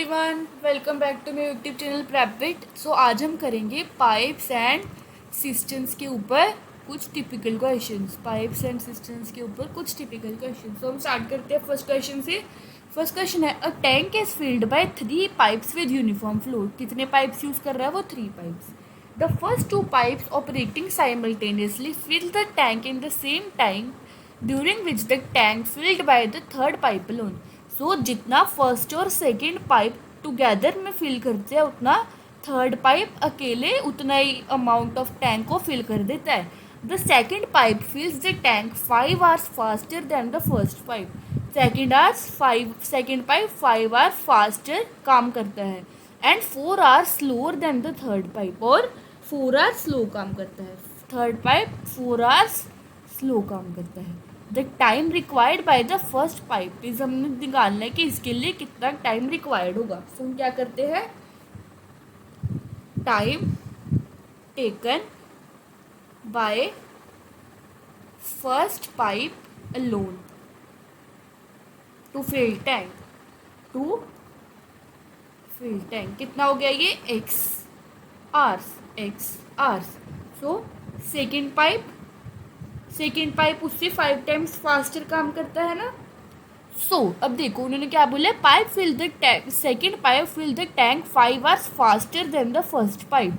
Everyone, welcome back to my YouTube channel Prepwit. So आज हम करेंगे पाइप्स एंड सिस्टम्स के ऊपर कुछ typical questions. Pipes and cisterns के ऊपर कुछ टिपिकल क्वेश्चंस। तो हम स्टार्ट करते हैं फर्स्ट क्वेश्चन से। फर्स्ट क्वेश्चन है, a tank is filled by 3 pipes with uniform flow. कितने पाइप्स यूज कर रहा है वो? 3 pipes. The first 2 pipes operating simultaneously fill the tank in the same time during which the tank filled by the third pipe alone. So जितना first और second pipe together में fill करते हैं उतना थर्ड पाइप अकेले उतना ही amount of tank को फिल कर देता है। The second pipe फिल्स the tank 5 hours faster than the first pipe. Second pipe 5 hours faster काम करता है and 4 hours slower than the third pipe, और 4 आवर्स स्लो काम करता है। थर्ड पाइप 4 आवर्स स्लो काम करता है। The time required by the first pipe is, हमने निकालना है कि इसके लिए कितना टाइम रिक्वायर्ड होगा। तो हम क्या करते हैं, time taken by first pipe alone to fill tank कितना हो गया ये? X hours. So second pipe उससे 5 टाइम्स फास्टर काम करता है ना। सो अब देखो उन्होंने क्या बोला, pipe fill the tank, second pipe fill the tank 5 hours faster than the first pipe.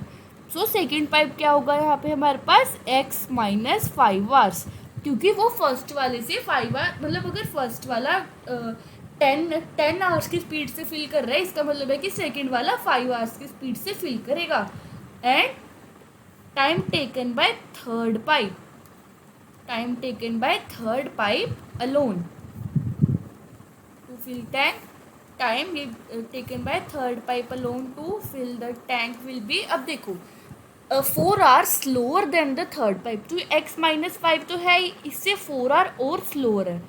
So second pipe क्या होगा यहाँ पे हमारे पास? x माइनस 5 आवर्स, क्योंकि वो फर्स्ट वाले से 5 आवर, मतलब अगर फर्स्ट वाला 10 आवर्स की स्पीड से फिल कर रहा है, इसका मतलब है कि सेकेंड वाला 5 आवर्स की स्पीड से फिल करेगा। And time taken by third pipe alone to fill tank, time taken by third pipe alone to fill the tank will be, अब देखो 4 hours slower than the third pipe, तो x minus 5 तो है, इससे 4 hour और slower है।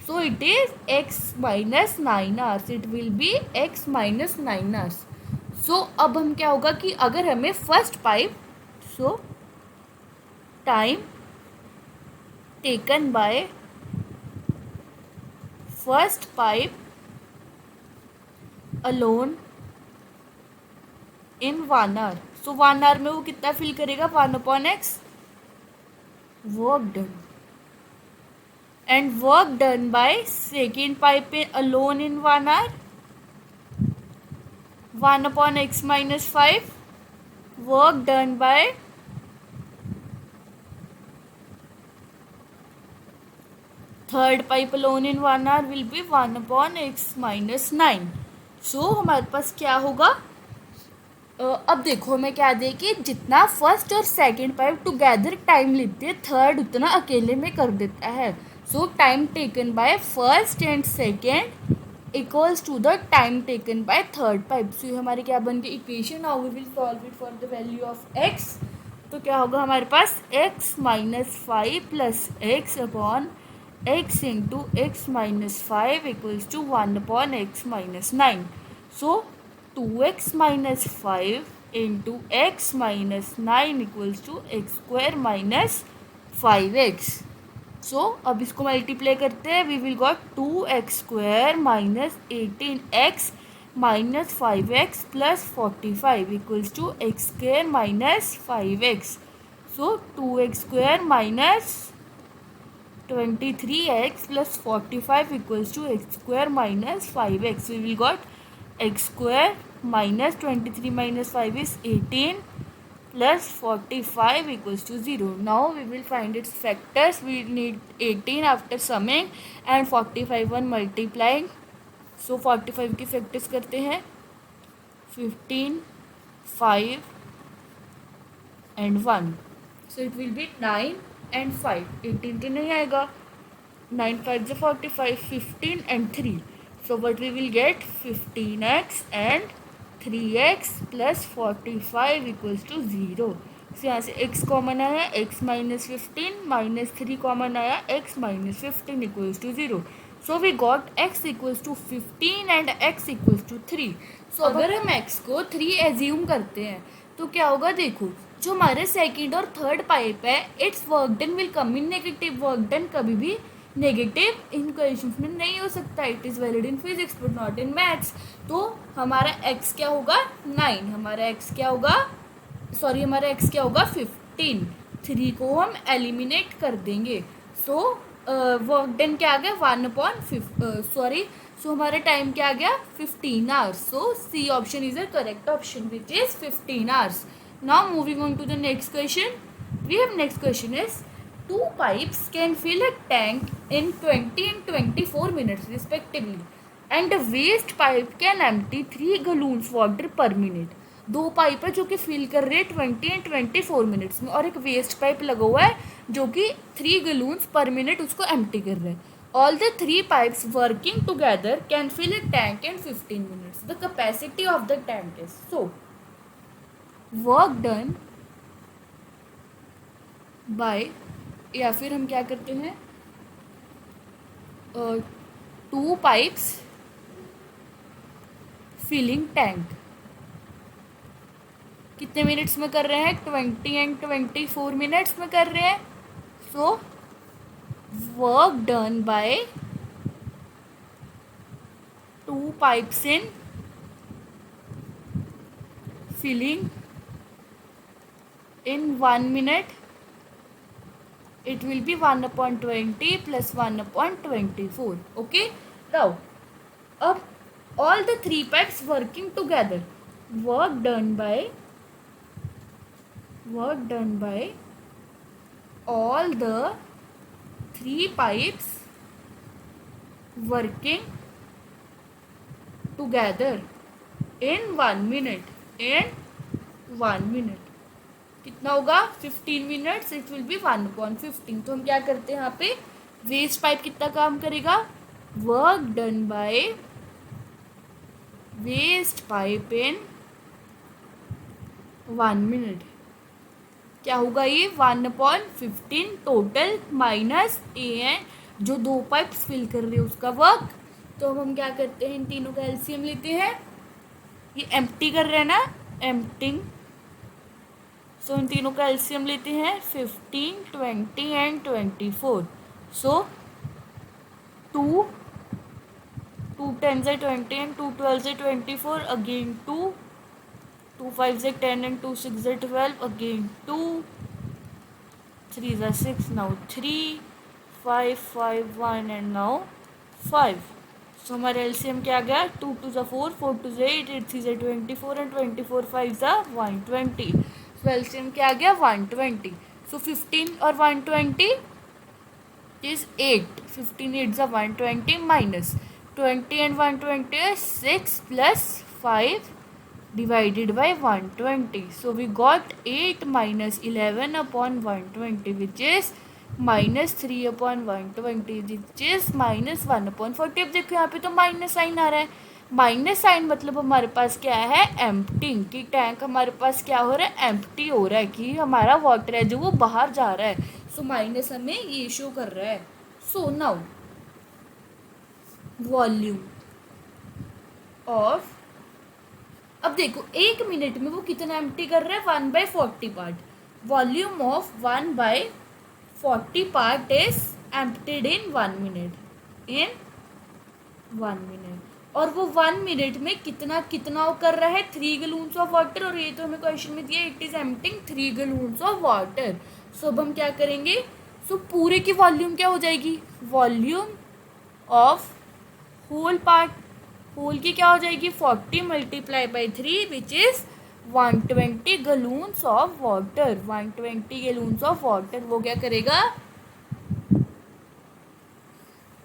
So it is x minus 9 hours, it will be x minus 9 hours. So अब हम क्या होगा कि अगर हमें first pipe, so time taken by first pipe alone in 1 hour, so 1 hour में वो कितना फिल करेगा? 1/x work done, and work done bye second pipe alone in 1 hour 1/x minus 5, work done by third pipe alone in 1 hour will be 1/x minus 9। So हमारे पास क्या होगा? अब देखो हमें क्या दे कि जितना फर्स्ट और सेकेंड पाइप टुगेदर टाइम लेते हैं, थर्ड उतना अकेले में कर देता है। So time taken by first and second equals to the time taken by third pipe. So ये हमारी क्या बन गई equation. Now we will solve it for the value of x. तो क्या होगा हमारे पास? x minus 5 plus x upon x into x minus 5 equals to 1/x minus 9। So 2x minus 5 into x minus 9 equals to x square minus 5x। So अब इसको multiply करते हैं, we will got 2x square minus 18x minus 5x plus 45 equals to x square minus 5x। So 2x square minus 23x plus 45 equals to x square minus 5x. We will got x square minus 23 minus 5 is 18 plus 45 equals to 0. Now we will find its factors. We need 18 after summing and 45 on multiplying. So 45 के factors करते हैं, 15, 5 and 1. So it will be 9 and 5. 18 तो नहीं आएगा, 9 5 से 45, 15 and 3. So what we will get? 15x and 3x plus 45 equals to 0. So यहाँ से x common आया, x माइनस 15 माइनस 3 कॉमन आया, x minus 15 equals to 0. So we got x equals to 15 and x equals to 3. So अगर हम x को 3 assume करते हैं तो क्या होगा? देखो जो हमारे सेकेंड और थर्ड पाइप है, it's work done will come in negative. Work done कभी भी नेगेटिव इन क्वेश्चंस में नहीं हो सकता. It is valid in physics but not in maths. तो हमारा x क्या होगा 9. हमारा x क्या होगा, सॉरी हमारा x क्या होगा 15. 3 को हम एलिमिनेट कर देंगे. सो वर्क डन क्या आ गया 1/5, सॉरी. सो हमारा टाइम क्या आ गया 15 hours. So C option is a correct option which is 15 hours. Now moving on to the next question. We have next question is two pipes can fill a tank in 20 and 24 minutes respectively and a waste pipe can empty 3 gallons water per minute. दो pipe है जो कि fill कर रहे हैं 20 and 24 minutes में और एक वेस्ट पाइप लगा हुआ है जो कि 3 गलून्स पर मिनट उसको एम्प्टी कर रहे हैं. All the 3 pipes working together can fill a tank in 15 minutes. The capacity of the tank is so work done by, या फिर हम क्या करते हैं 2 पाइप्स फिलिंग टैंक कितने मिनट्स में कर रहे हैं 20 एंड 24 मिनट्स में कर रहे हैं. So work done by 2 pipes in filling in 1 minute. It will be 1/20 plus 1/24. Okay. Now, अब all the 3 pipes working together. Work done by all the 3 pipes working together in 1 minute. In 1 minute. कितना होगा 15 minutes. It will B 1/15. तो हम क्या करते हैं यहाँ पे वेस्ट पाइप कितना काम करेगा. Work done by waste pipe in 1 minute. क्या होगा ये 1/15 टोटल माइनस ए एन जो 2 पाइप्स फिल कर रहे हैं उसका वर्क. तो हम क्या करते हैं इन तीनों का एलसीएम लेते हैं. ये एम्प्टी कर रहे हैं ना, एम्प्टिंग. सो इन तीनों का एलसीएम लेते हैं 15, 20 एंड 24. सो 2 10 से 20 एंड 2 12 से 24 अगेन 2 5 से 10 एंड 2 6 से 12 अगेन 2 3 से 6 नाउ 3 5 5 1 एंड नाउ 5. सो हमारा एलसीएम क्या आ गया 2 2 से 4 4 2 से 8 8 3 से 24 एंड 24 5 से 120. सो एलसीएम क्या आ गया 120. सो 15 और 120 इज 8. 15 8 से 120 minus 20 and 120 is 6 plus 5 divided by 120. So we got 8 minus 11 upon 120 which is minus 3 upon 120 which is minus 1/40. अब देखो यहाँ पे तो माइनस साइन आ रहा है. माइनस साइन मतलब हमारे पास क्या है एम्प्टिंग कि टैंक हमारे पास क्या हो रहा है एम्प्टी हो रहा है कि हमारा वाटर है जो वो बाहर जा रहा है. सो माइनस हमें ये शो कर रहा है. सो नाउ वॉल्यूम ऑफ, अब देखो 1 मिनट में वो कितना एम्प्टी कर रहा है 1/40 part. Volume of 1/40 part is emptied in 1 minute. In 1 minute. और वो 1 मिनट में कितना कितना वो कर रहा है 3 गलून्स ऑफ वाटर. और ये तो हमें क्वेश्चन में दिया it is emptying 3 gallons of water. So अब हम क्या करेंगे. सो पूरे की वॉल्यूम क्या हो जाएगी volume of whole part. Whole की क्या हो जाएगी 40 multiply by 3 which is 120 gallons of water. 120 gallons of water वो क्या करेगा.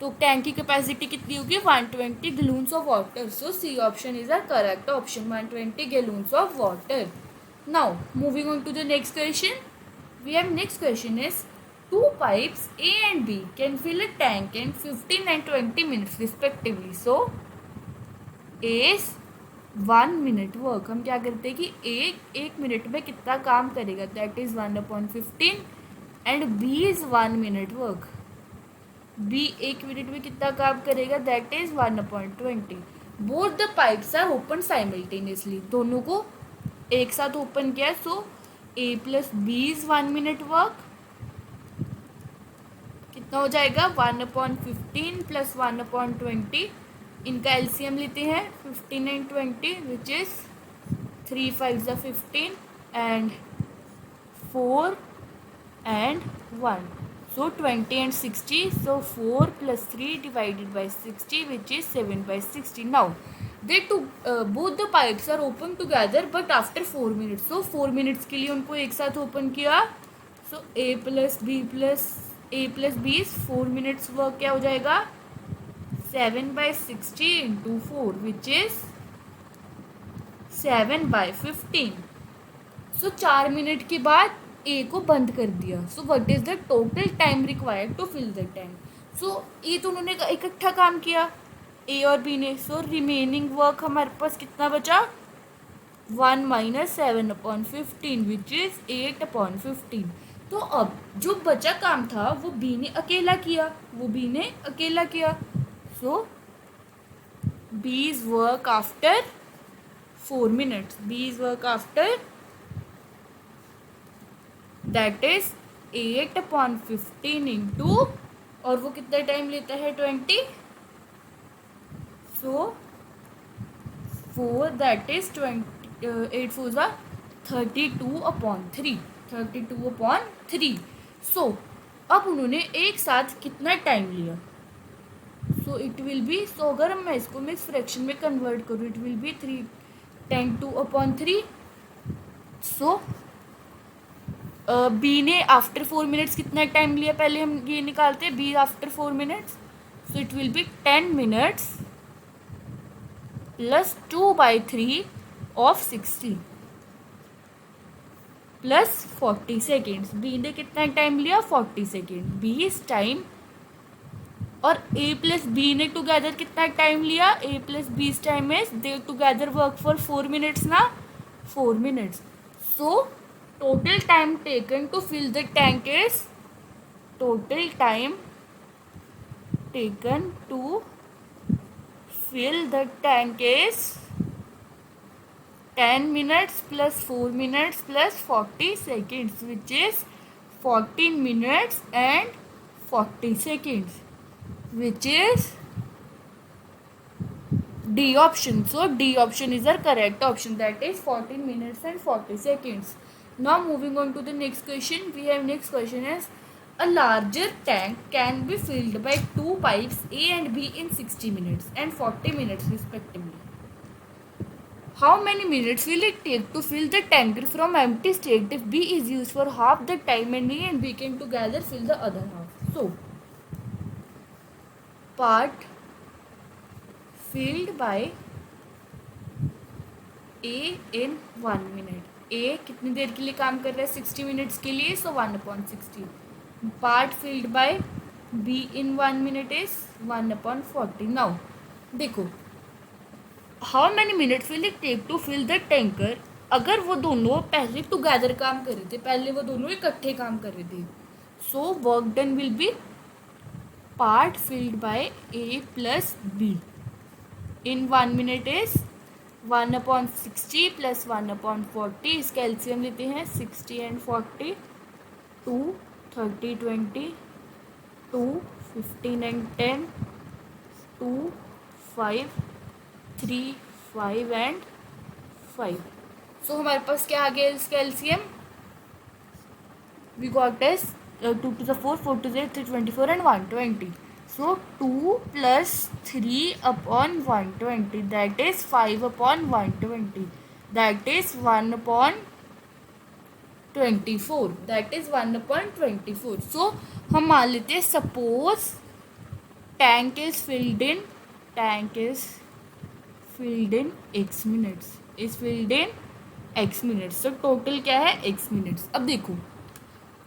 तो टैंक की कैपेसिटी कितनी होगी 120 gallons of water. So C option is a correct option 120 gallons of water. Now moving on to the next question. We have next question is 2 pipes A and B can fill a tank in 15 and 20 minutes respectively. So A is 1 minute work. हम क्या करते हैं कि एक minute में कितना काम करेगा that is 1/15 and B is 1 minute work. B 1 minute में कितना काम करेगा that is 1/20. Both the pipes are open simultaneously. दोनों को एक साथ ओपन किया. So A plus B is 1 minute work. कितना हो जाएगा 1/15 प्लस 1/20, इनका एलसीएम लेते हैं 15 एंड 20 विच इज़ 3 5 ज़ा 15 and 4 and 1. So 20 and 60. So 4 plus 3 divided by 60, which is 7/60. Now they took both the pipes are open together but after 4 minutes. So 4 minutes के लिए उनको एक साथ open किया. So a plus b is 4 minutes work क्या हो जाएगा 7/60 into 4, which is 7/15. So 4 minute के बाद ए को बंद कर दिया. So what is the total time required to fill the tank. So ये तो उन्होंने इकट्ठा काम किया ए और बी ने. सो रिमेनिंग वर्क हमारे पास कितना बचा 1 माइनस 7/15 विच इज 8/15. तो अब जो बचा काम था वो बी ने अकेला किया. So B's work after 4 minutes. B's work after that is 8/15 into और वो कितना टाइम लेता है 20. सो 4 दैट इज 8 4 ज़ा 32/3. सो अब उन्होंने एक साथ कितना टाइम लिया. सो इट विल बी अगर मैं इसको इस फ्रैक्शन में कन्वर्ट करूँ it will be 3/2/3. So B ने आफ्टर 4 मिनट्स कितना टाइम लिया पहले हम ये निकालते हैं B after 4 minutes. So it will be 10 minutes plus 2/3 of 60 plus 40 seconds. B ने कितना टाइम लिया 40 सेकेंड. बी इज टाइम और ए प्लस बी ने टुगेदर कितना टाइम लिया A plus B time is they together work for 4 minutes ना 4 minutes. So total time taken to fill the tank is 10 minutes plus 4 minutes plus 40 seconds, which is 14 minutes and 40 seconds, which is D option. So D option is the correct option, that is 14 minutes and 40 seconds. Now moving on to the next question. We have next question is a larger tank can be filled by 2 pipes A and B in 60 minutes and 40 minutes respectively. How many minutes will it take to fill the tanker from empty state if B is used for half the time and A and B can together fill the other half. So part filled by A in 1 minute. ए कितनी देर के लिए काम कर रहा है 60 minutes के लिए. So 1/60. Part filled by B in 1 minute is 1/40. Now देखो how many minutes will it take to fill the tanker. अगर वो दोनों पहले टुगेदर काम कर रहे थे पहले वो दोनों इकट्ठे काम कर रहे थे. सो work done will be part filled bye A plus B in 1 minute is 1/60 plus 1/40. इसका एलसीएम लेते हैं 60 एंड 40. 2 30 20 2 15 and 10 2 5 3 5 and 5. सो हमारे पास क्या आ गया इसका LCM we got as 2 to the 4 4 to the 8 3 24 and 120. So 2 plus 3/120, that is 5/120, that is 1/24, that is 1/24. So हम मान लेते हैं suppose tank is filled in x minutes. तो टोटल क्या है x मिनट्स. अब देखो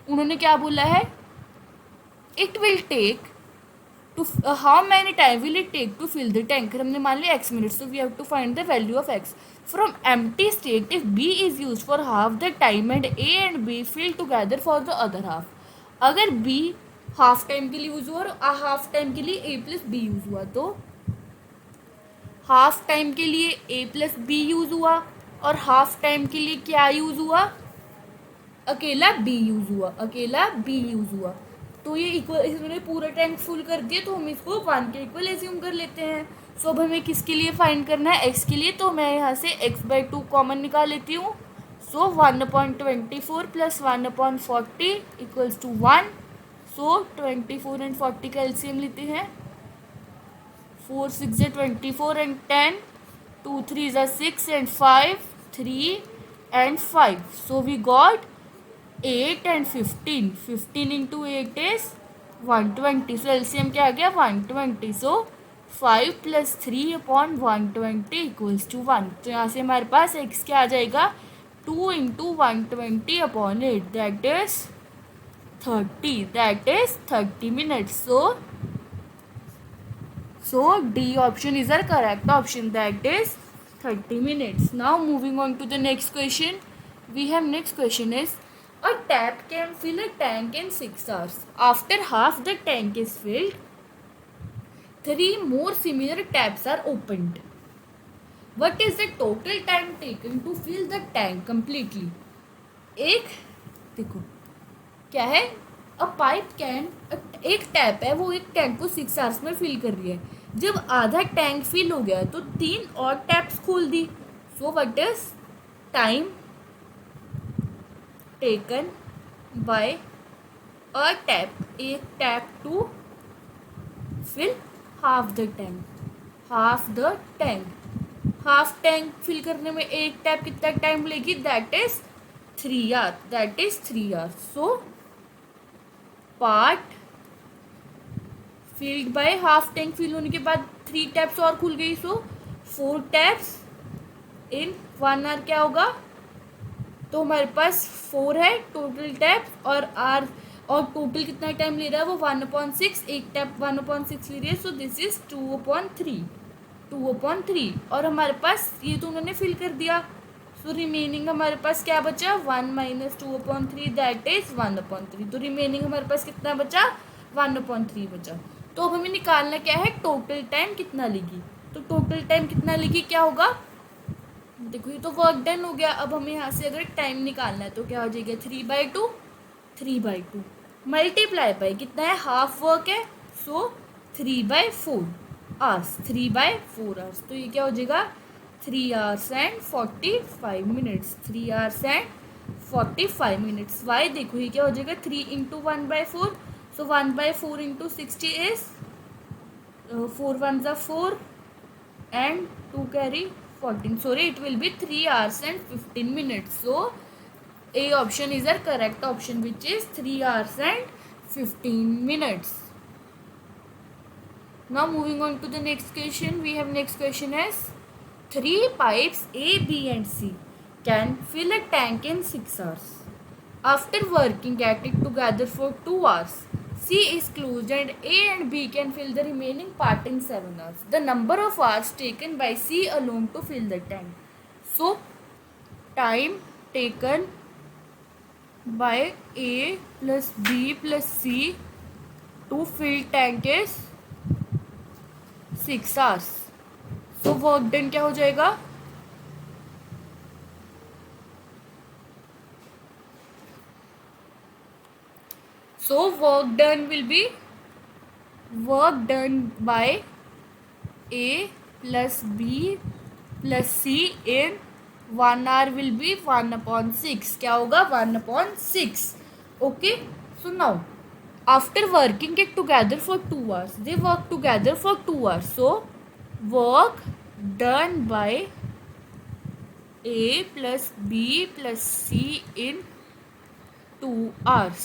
उन्होंने क्या बोला है it will take to how many time will it take to fill the tanker. हमने मान लिया x minutes. So we have to find the value of x from empty state if b is used for half the time and a and b fill together for the other half. अगर b half time के लिए use हुआ और half time के लिए a plus B use हुआ तो half time के लिए a प्लस बी यूज हुआ और हाफ टाइम के लिए क्या यूज हुआ अकेला b यूज हुआ. तो ये इक्वल, इसने पूरा टैंक फुल कर दिया तो हम इसको 1 के इक्वल एज्यूम कर लेते हैं। सो अब हमें किसके लिए फाइंड करना है, x के लिए, तो मैं यहाँ से x/2 कॉमन निकाल लेती हूँ। So 1/24 plus 1/40 equals to 1। So 24 and 40 का एलसीएम लेते हैं। 4 6 is 24 and 10, 2 3 is 6 and 5, 3 and 5. So we got 8 and 15. 15 into 8 is 120. So LCM क्या आ गया 120. So 5 plus 3 upon 120 equals to 1. तो यहाँ से हमारे पास x क्या आ जाएगा 2 into 120 upon 8, that is 30. That is 30 minutes. So D option is our correct option, that is 30 minutes. Now moving on to the next question. We have next question is, a tap can fill a tank in 6 hours. After half the tank is filled, 3 more similar taps are opened. What is the total time taken to fill the tank completely? एक देखो क्या है, अ pipe can, एक tap है वो एक tank को 6 hours में फिल कर रही है। जब आधा टैंक फिल हो गया तो 3 और टैप्स खोल दी। So what is time taken by a tap, एक tap to fill half the tank, half tank fill करने में एक टैप कितना टाइम लेगी, that is 3 hours. So part filled by half tank fill होने के बाद 3 टैप्स और खुल गई। सो 4 टैप्स इन 1 आवर क्या होगा, तो हमारे पास 4 है टोटल टैप्स और टोटल कितना टाइम ले रहा है वो 1/6, एक टैप 1/6 ले रही है। सो दिस इज 2/3 और हमारे पास ये तो उन्होंने फिल कर दिया। सो रिमेनिंग हमारे पास क्या बचा 1 - 2/3, दैट इज 1/3। तो रिमेनिंग हमारे पास कितना बचा 1/3 बचा। तो अब हमें निकालना क्या है, टोटल टाइम कितना लेगी। तो टोटल टाइम कितना लेगी क्या होगा, देखो ये तो वर्क डन हो गया। अब हमें यहाँ से अगर टाइम निकालना है तो क्या हो जाएगा 3/2 मल्टीप्लाई बाई कितना है, हाफ वर्क है। सो 3/4 आवर्स, 3/4 आवर्स। तो ये क्या हो जाएगा 3 hours and 45 minutes, 3 hours and 45 minutes। Y देखो ये क्या हो जाएगा 3 into 1/4, so 1/4 into 60 is 4 1s are 4 and 2 carry 14. Sorry, it will be 3 hours and 15 minutes. So A option is our correct option, which is 3 hours and 15 minutes. Now moving on to the next question. We have next question as, 3 pipes A, B and C can fill a tank in 6 hours. After working at it together for 2 hours, C is closed and A and B can fill the remaining part in 7 hours. The number of hours taken by C alone to fill the tank. So, time taken by A plus B plus C to fill tank is 6 hours. So work done क्या हो जाएगा, so work done will be work done by A plus B plus C in 1 hour will be 1/6. क्या होगा 1/6. Okay, so now after working it together for 2 hours, they work together for 2 hours. So work done by A plus B plus C in 2 hours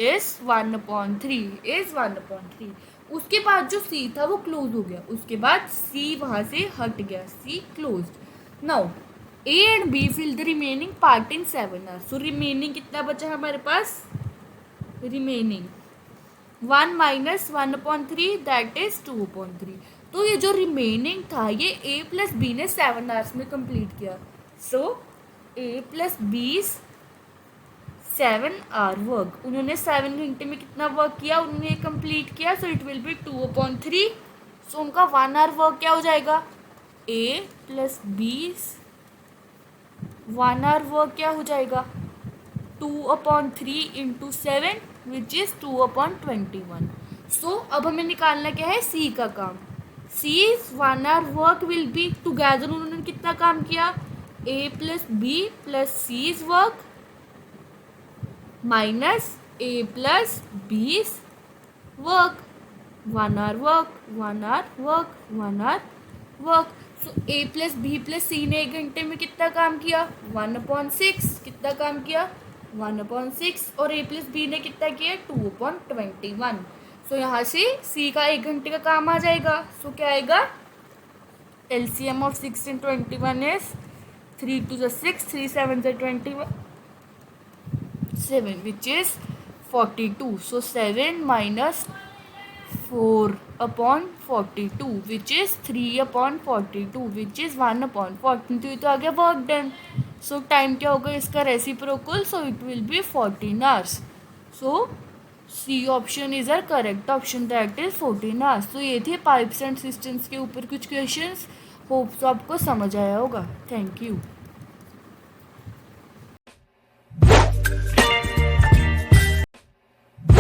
is 1/3 उसके बाद जो C था वो close हो गया, उसके बाद C वहाँ से हट गया, C closed. Now A and B fill the remaining part in 7 hours. So remaining कितना बचा हमारे पास, remaining 1 - 1/3 that is 2/3। तो ये जो रिमेनिंग था ये A प्लस बी ने 7 आवर्स में कंप्लीट किया। So A plus B 7 hour work, उन्होंने 7 घंटे में कितना वर्क किया उन्होंने कंप्लीट किया। So it will be 2/3। So उनका 1 आवर वर्क क्या हो जाएगा, A plus B 1 hour work क्या हो जाएगा 2/3 into 7, विच इज़ 2/21. सो अब हमें निकालना क्या है, सी का काम. C's 1 hour work will be, together उन्होंने कितना काम किया, A plus B plus C's work minus A plus B's work. 1 hour work, 1 hour work, 1 hour work. So A plus B plus C ने 1 घंटे में कितना काम किया, 1/6. कितना काम किया, 1/6. और ए प्लस बी ने कितना किया, 2/21. सो यहाँ से सी का 1 घंटे का काम आ जाएगा. सो क्या आएगा, LCM of 6 and 21 is 3 to the 6, 3 7 the 21, 7, which is 42. So 7 minus 4/42, which is 3/42, which is 1/14. तो ये तो आ गया वर्क डन. सो टाइम क्या होगा इसका reciprocal, so it will be 14 hours. So C option is a correct option, that is 14 hours. तो ये थे पाइप्स एंड सिस्टम्स के ऊपर कुछ क्वेश्चंस. होप तो आपको समझ आया होगा. Thank you.